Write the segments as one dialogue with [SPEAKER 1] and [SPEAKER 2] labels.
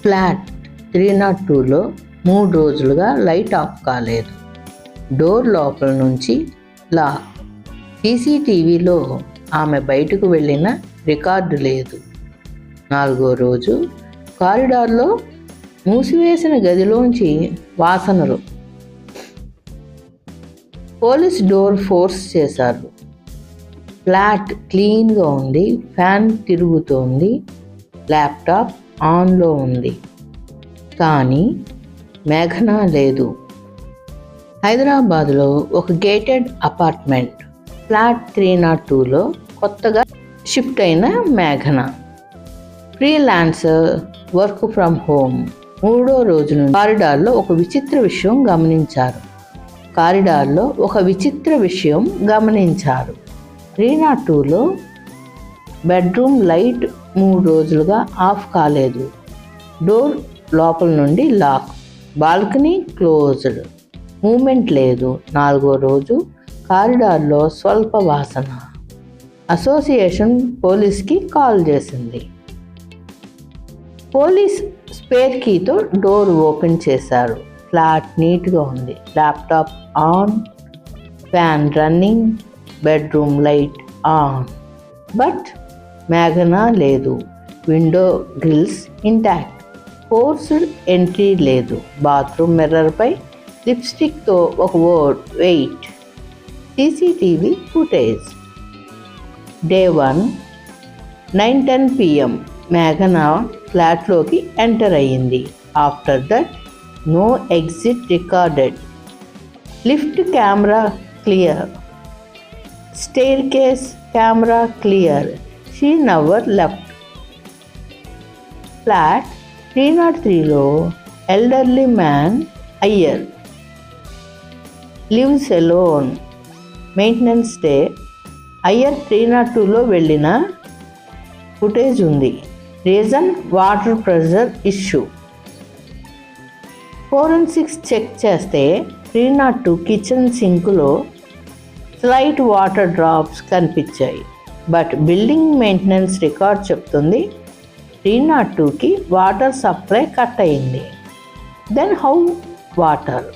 [SPEAKER 1] Flat 302లో 3 రోజులుగా light of కాలేదు. Door లోపల నుంచి లాక్. సీసీటీవీలో ఆమె బయటకు వెళ్ళిన రికార్డు లేదు. 4వ రోజు కారిడార్లో మూసివేసిన గదిలోంచి వాసనలు. పోలీస్ డోర్ ఫోర్స్ చేశారు. ఫ్లాట్ క్లీన్గా ఉంది. ఫ్యాన్ తిరుగుతోంది. ల్యాప్టాప్ ఆన్లో ఉంది. కానీ మేఘన లేదు. హైదరాబాద్లో ఒక గేటెడ్ అపార్ట్మెంట్ ఫ్లాట్ 302లో కొత్తగా షిఫ్ట్ అయిన మేఘన ఫ్రీలాన్సర్, వర్క్ ఫ్రమ్ హోమ్. 3వ రోజు నుండి కారిడార్లో ఒక విచిత్ర విషయం గమనించారు. 302లో బెడ్రూమ్ లైట్ 3 రోజులుగా ఆఫ్ కాలేదు. డోర్ లోపల నుండి లాక్. Balcony closed. మూమెంట్ లేదు. 4వ రోజు కారిడార్లో స్వల్ప వాసన. అసోసియేషన్ పోలీస్కి కాల్ చేసింది. పోలీస్ స్పేర్ కీతో డోర్ ఓపెన్ చేశారు. ఫ్లాట్ నీట్గా ఉంది. Laptop on, fan running, bedroom light on. But మేఘన లేదు. Window grills intact. Forced entry లేదు. బాత్రూమ్ మిర్రర్పై లిప్స్టిక్తో ఒక word wait. CCTV footage. Day 1 9:10 PM మేఘన ఫ్లాట్లోకి ఎంటర్ అయ్యింది. After that no exit recorded. Lift camera clear. Staircase camera clear. She never left. Flat 303లో elderly man Iyer lives alone. Maintenance day. Iyer 302లో వెళ్ళిన footage ఉంది. Reason water pressure issue. Forensics check చేస్తే 302 kitchen సింక్లో slight water drops కనిపించాయి. But building maintenance record చెప్తుంది 302కి water supply cut అయింది. Then how water?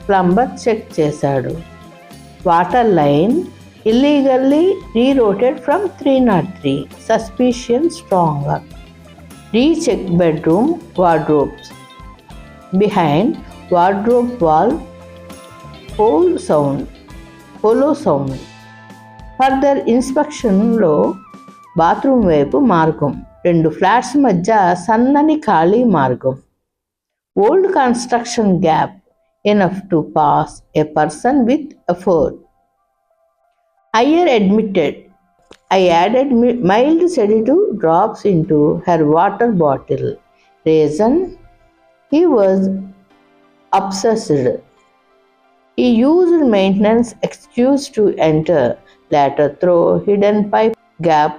[SPEAKER 1] Plumber check చేశాడు. Water line illegally rerouted from 303. Suspicion stronger. Recheck bedroom wardrobes. Behind wardrobe wall hollow sound. Further ఇన్స్పెక్షన్లో bathroom వైపు మార్గం. 2 flats మధ్య సన్నని ఖాళీ మార్గం. Old construction gap enough to pass a person with effort. Ayer admitted, I added mild sedative drops into her water bottle. Reason? He was obsessed. He used maintenance excuse to enter. Later through hidden pipe gap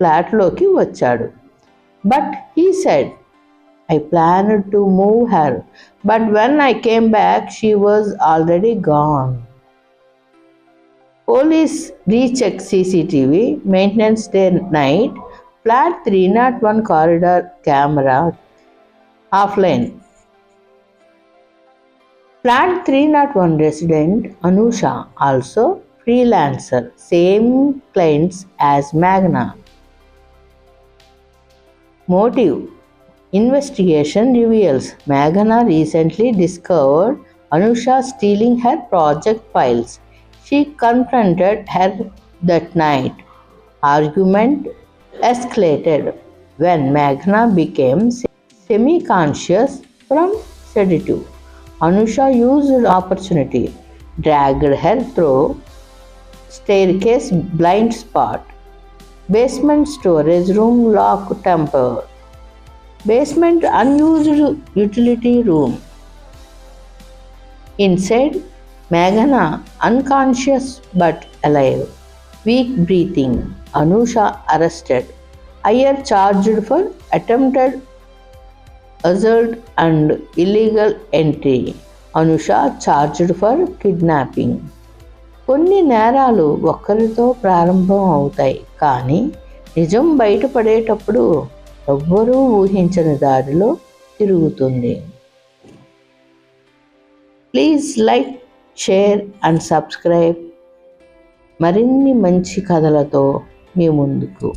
[SPEAKER 1] ఫ్లాట్లోకి వచ్చాడు. But he said, I planned to move her, but when I came back, she was already gone. Police recheck CCTV, maintenance day night, flat 301 corridor camera offline. Flat 301 resident Anusha, also freelancer, same clients as Magna. Motive. Investigation reveals Meghana recently discovered Anusha stealing her project files. She confronted her that night. Argument escalated when Meghana became semi-conscious from sedative. Anusha used the opportunity, dragged her through staircase blind spot, basement storage room lock tempered, basement unused utility room. Inside, Meghana unconscious but alive, weak breathing. Anusha arrested. Ayer charged for attempted assault and illegal entry. Anusha charged for kidnapping. కొన్ని నేరాలు ఒక్కరితో ప్రారంభం అవుతాయి, కానీ నిజం బయటపడేటప్పుడు ఎవ్వరూ ఊహించని దారిలో తిరుగుతుంది. Please like, share and subscribe. మరిన్ని మంచి కథలతో మీ ముందుకు.